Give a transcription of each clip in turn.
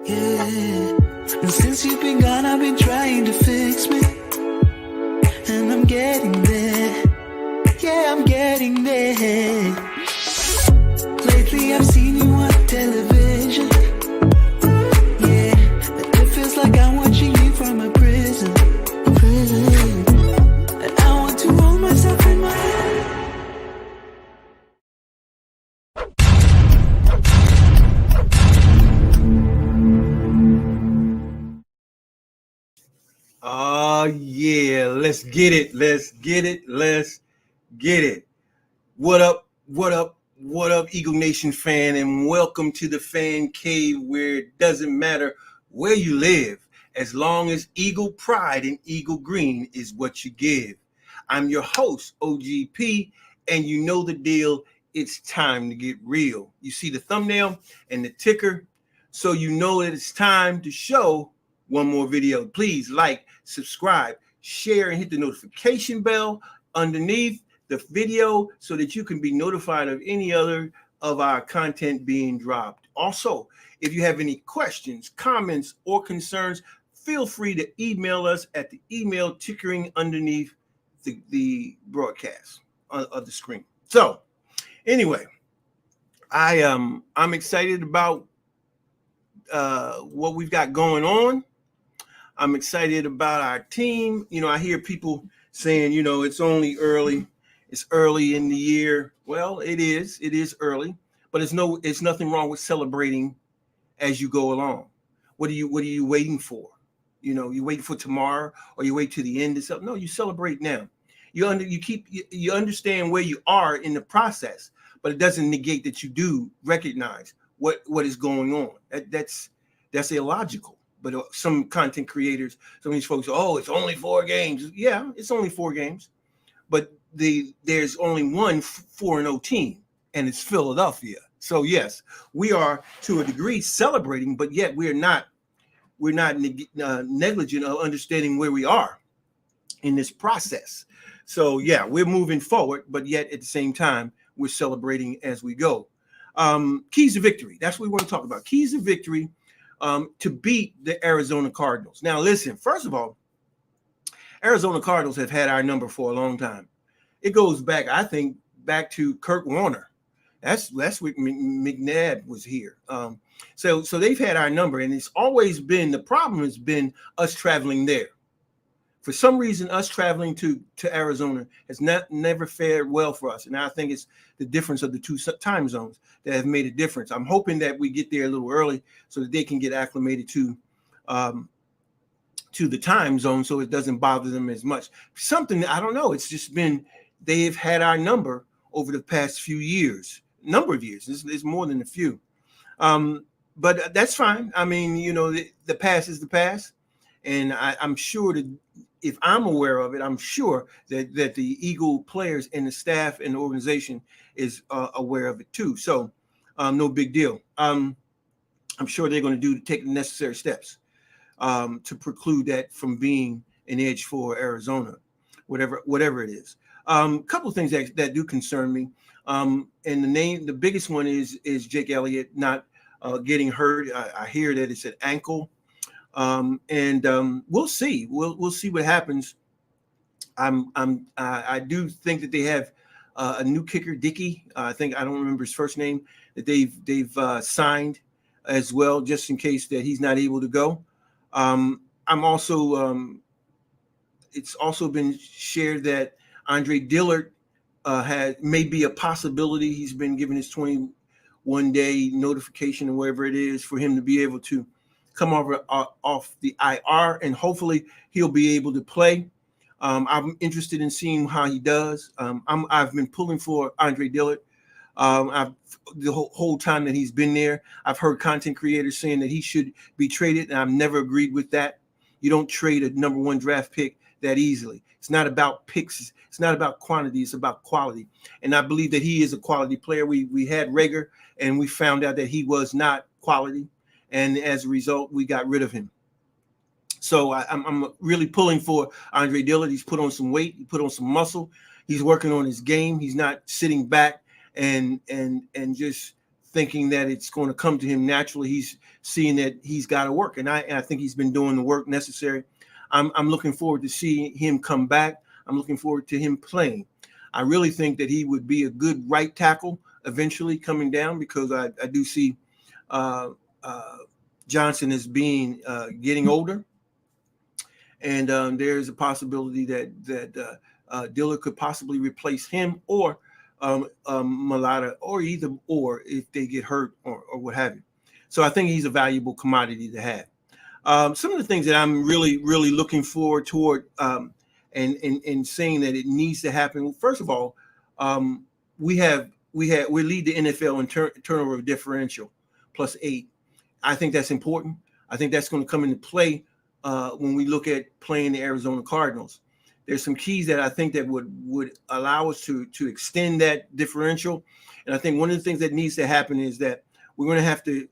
Yeah. And since you've been gone, I've been trying to fix me. And I'm getting there. Yeah, I'm getting there. Lately I've seen you on television. Yeah, it feels like I'm watching you from a prison. And I want to hold myself in my hand. Oh, yeah. Let's get it. Let's get it. Let's get it. What up? What up? What up, Eagle Nation fan? And welcome to the Fan Cave, where it doesn't matter where you live, as long as Eagle pride and Eagle green is what you give. I'm your host, OGP, and you know the deal. It's time to get real. You see the thumbnail and the ticker, so you know that it's time to show one more video. Please like, subscribe, share, and hit the notification bell underneath the video so that you can be notified of any other of our content being dropped. Also, if you have any questions, comments, or concerns, feel free to email us at the email tickering underneath the broadcast of the screen. So anyway, I'm excited about what we've got going on. I'm excited about our team. You know, I hear people saying, you know, it's only early. It's early in the year. Well, it is early, but it's nothing wrong with celebrating as you go along. What are you waiting for? You know, you wait for tomorrow, or you wait to the end of something. No, you celebrate now. You understand where you are in the process, but it doesn't negate that you do recognize what is going on. That's illogical. But some content creators, some of these folks, oh, it's only 4 games. Yeah, it's only 4 games. But there's only one 4-0 team, and it's Philadelphia. So yes, we are to a degree celebrating, but yet we're not negligent of understanding where we are in this process. So yeah, we're moving forward, but yet at the same time, we're celebrating as we go. Keys to victory. That's what we want to talk about. Keys to victory to beat the Arizona Cardinals. Now, listen, first of all, Arizona Cardinals have had our number for a long time. It goes back, I think, back to Kurt Warner. That's when McNabb was here. So they've had our number, and it's always been, the problem has been us traveling there. For some reason, us traveling to Arizona has never fared well for us. And I think it's the difference of the 2 time zones that have made a difference. I'm hoping that we get there a little early so that they can get acclimated to the time zone so it doesn't bother them as much. Something, I don't know. It's just been, they've had our number over the past few years, number of years. It's more than a few. But that's fine. I mean, you know, the past is the past. And I'm sure that if I'm aware of it, I'm sure that the Eagle players and the staff and the organization is aware of it too. So no big deal. I'm sure they're going to take the necessary steps to preclude that from being an edge for Arizona, whatever it is. Couple of things that do concern me. And the biggest one is Jake Elliott not getting hurt. I hear that it's an ankle. We'll see. We'll see what happens. I do think that they have a new kicker, Dickey. I don't remember his first name, that they've signed as well, just in case that he's not able to go. It's also been shared that Andre Dillard may be a possibility. He's been given his 21-day notification or whatever it is for him to be able to come over off the IR, and hopefully he'll be able to play. I'm interested in seeing how he does. I've been pulling for Andre Dillard. The whole time that he's been there, I've heard content creators saying that he should be traded, and I've never agreed with that. You don't trade a number 1 draft pick that easily. It's not about picks. It's not about quantity. It's about quality. And I believe that he is a quality player. We had Rager, and we found out that he was not quality. And as a result, we got rid of him. So I'm really pulling for Andre Dillard. He's put on some weight. He put on some muscle. He's working on his game. He's not sitting back and just thinking that it's going to come to him naturally. He's seeing that he's got to work, and I think he's been doing the work necessary. I'm looking forward to seeing him come back. I'm looking forward to him playing. I really think that he would be a good right tackle eventually coming down, because I do see Johnson as being getting older, and there's a possibility that Diller could possibly replace him, or Malata, or either or if they get hurt or what have you. So I think he's a valuable commodity to have. Some of the things that I'm really looking forward toward, and saying that it needs to happen. First of all, we lead the NFL in turnover differential, +8. I think that's important. I think that's going to come into play when we look at playing the Arizona Cardinals. There's some keys that I think that would allow us to extend that differential. And I think one of the things that needs to happen is that we're going to have to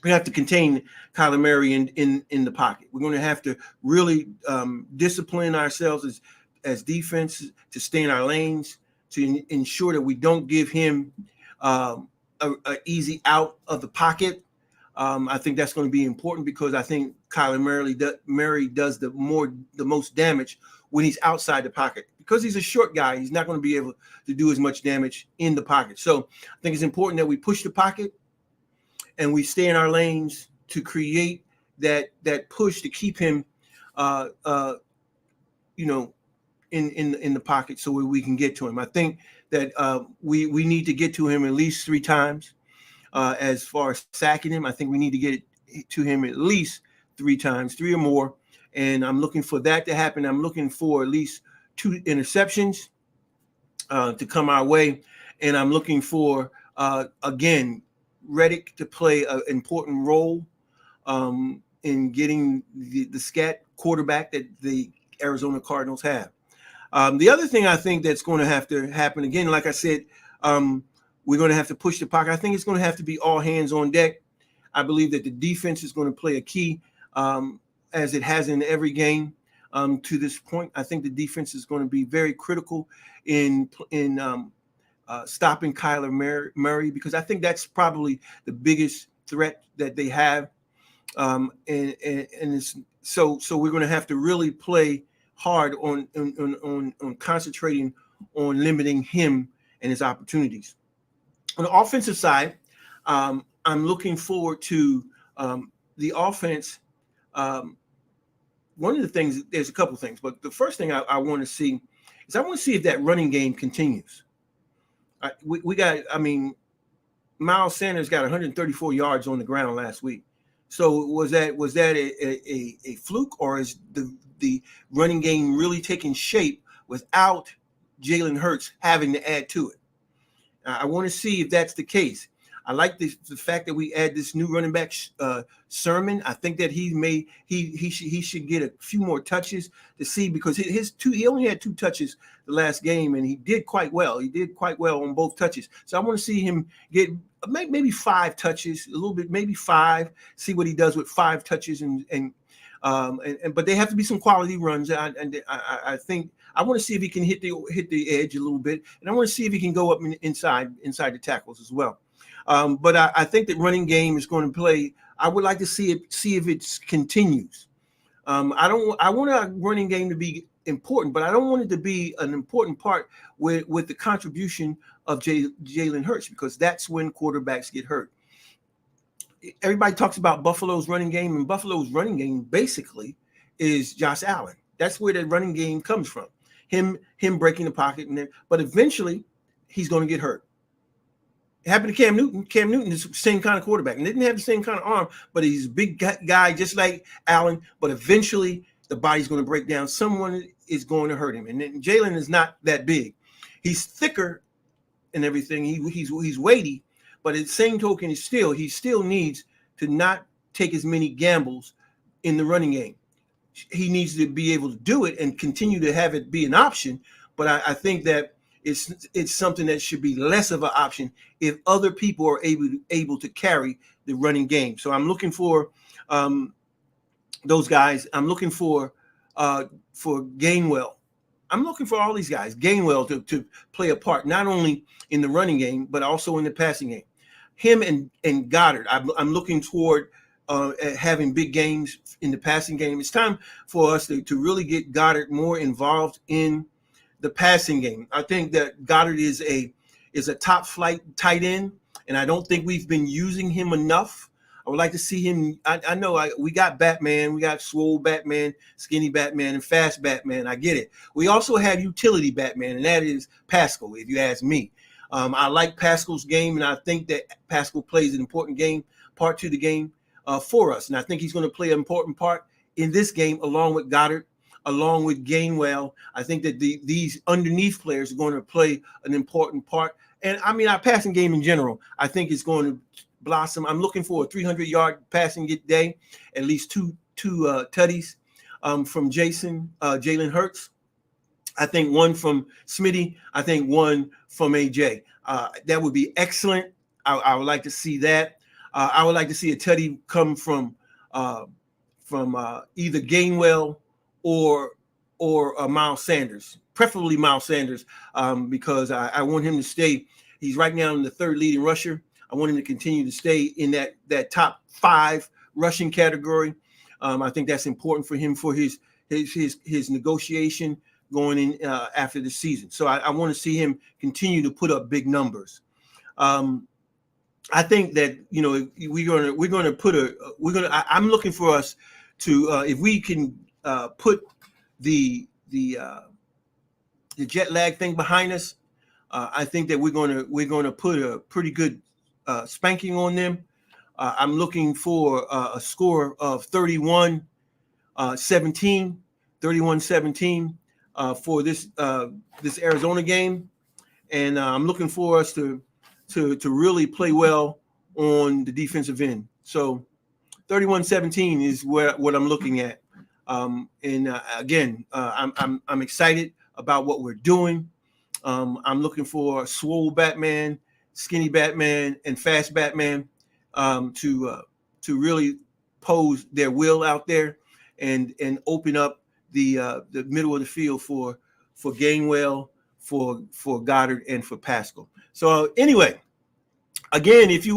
we have to contain Kyler Murray in the pocket. We're going to have to really discipline ourselves as defense to stay in our lanes, to ensure that we don't give him a easy out of the pocket. I think that's going to be important, because I think Kyler Murray does the most damage when he's outside the pocket. Because he's a short guy, he's not going to be able to do as much damage in the pocket. So I think it's important that we push the pocket and we stay in our lanes to create that push to keep him, in the pocket, so we can get to him. I think that we need to get to him at least 3 times. As far as sacking him, I think we need to get to him at least 3 times, 3 or more. And I'm looking for that to happen. I'm looking for at least 2 interceptions to come our way. And I'm looking for, again, Reddick to play an important role in getting the scat quarterback that the Arizona Cardinals have. The other thing I think that's going to have to happen, again, like I said, we're going to have to push the pocket. I think it's going to have to be all hands on deck. I believe that the defense is going to play a key, as it has in every game to this point. I think the defense is going to be very critical in stopping Kyler Murray, because I think that's probably the biggest threat that they have. And it's, so we're going to have to really play hard on concentrating on limiting him and his opportunities. On the offensive side, I'm looking forward to the offense. One of the things, there's a couple things, but the first thing I want to see is I want to see if that running game continues. Miles Sanders got 134 yards on the ground last week. So was that a fluke, or is the running game really taking shape without Jalen Hurts having to add to it? I want to see if that's the case. I like the fact that we add this new running back, Sermon. I think that he should get a few more touches to see, because he only had 2 touches the last game, and he did quite well. He did quite well on both touches. So I want to see him get maybe 5 touches, a little bit, maybe 5. See what he does with 5 touches, but they have to be some quality runs. I think I want to see if he can hit the edge a little bit, and I want to see if he can go up inside the tackles as well. But I think that running game is going to play. I would like to see if it continues. I want our running game to be important, but I don't want it to be an important part with the contribution of Jalen Hurts, because that's when quarterbacks get hurt. Everybody talks about Buffalo's running game, and Buffalo's running game basically is Josh Allen. That's where the running game comes from. Him breaking the pocket, but eventually he's going to get hurt. It happened to Cam Newton. Cam Newton is the same kind of quarterback, and didn't have the same kind of arm, but he's a big guy just like Allen. But eventually the body's going to break down. Someone is going to hurt him, and then Jalen is not that big. He's thicker and everything. He's weighty, but at the same token, he still needs to not take as many gambles in the running game. He needs to be able to do it and continue to have it be an option. But I think that it's something that should be less of an option if other people are able to carry the running game. So I'm looking for those guys. I'm looking for Gainwell. I'm looking for all these guys, Gainwell, to play a part, not only in the running game, but also in the passing game. Him and Goddard, I'm looking toward having big games in the passing game. It's time for us to really get Goddard more involved in the passing game. I think that Goddard is a top flight tight end, and I don't think we've been using him enough. I would like to see him. I know we got Batman, we got swole Batman, skinny Batman, and fast Batman. I get it. We also have utility Batman, and that is Pascal, if you ask me. I like Pascal's game, and I think that Pascal plays an important part to the game for us. And I think he's going to play an important part in this game along with Goddard, along with Gainwell. I think that these underneath players are going to play an important part. And I mean, our passing game in general, I think is going to blossom. I'm looking for a 300-yard passing day, at least two tutties from Jalen Hurts. I think one from Smitty. I think one from AJ. That would be excellent. I would like to see that. I would like to see a tutty come from either Gainwell or Miles Sanders, preferably Miles Sanders, because I want him to stay. He's right now in the third leading rusher. I want him to continue to stay in that top 5 rushing category. I think that's important for him for his negotiation going in after the season. So I want to see him continue to put up big numbers. I think that we're going to put I'm looking for us to if we can put the jet lag thing behind us. I think that we're going to put a pretty good spanking on them. I'm looking for a score of 31-17 for this Arizona game, and I'm looking for us to really play well on the defensive end. So 31-17 is what I'm looking at. Again, I'm excited about what we're doing. I'm looking for swole Batman, skinny Batman, and fast Batman to really pose their will out there and open up the middle of the field for Gainwell, for Goddard, and for Pascal. So anyway, again, if you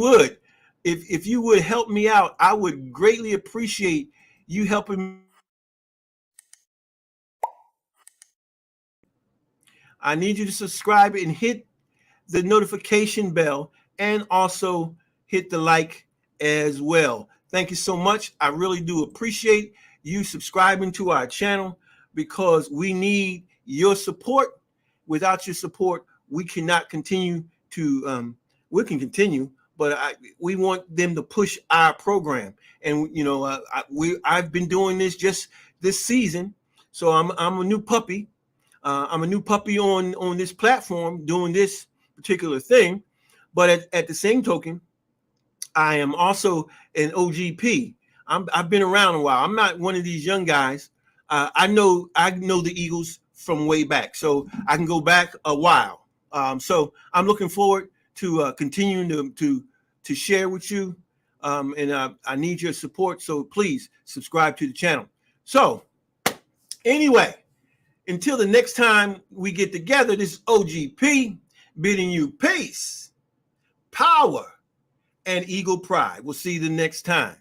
would help me out, I would greatly appreciate you helping me. I need you to subscribe and hit the notification bell, and also hit the like as well. Thank you so much. I really do appreciate you subscribing to our channel, because we need your support. Without your support, we cannot continue to we can continue, but we want them to push our program. And I've been doing this just this season, so I'm a new puppy. I'm a new puppy on this platform doing this particular thing, but at the same token, I am also an OGP. I've been around a while. I'm not one of these young guys. I know the Eagles from way back, so I can go back a while. So I'm looking forward to continuing to share with you, and I need your support. So please subscribe to the channel. So anyway, until the next time we get together, this is OGP bidding you peace, power, and Eagle pride. We'll see you the next time.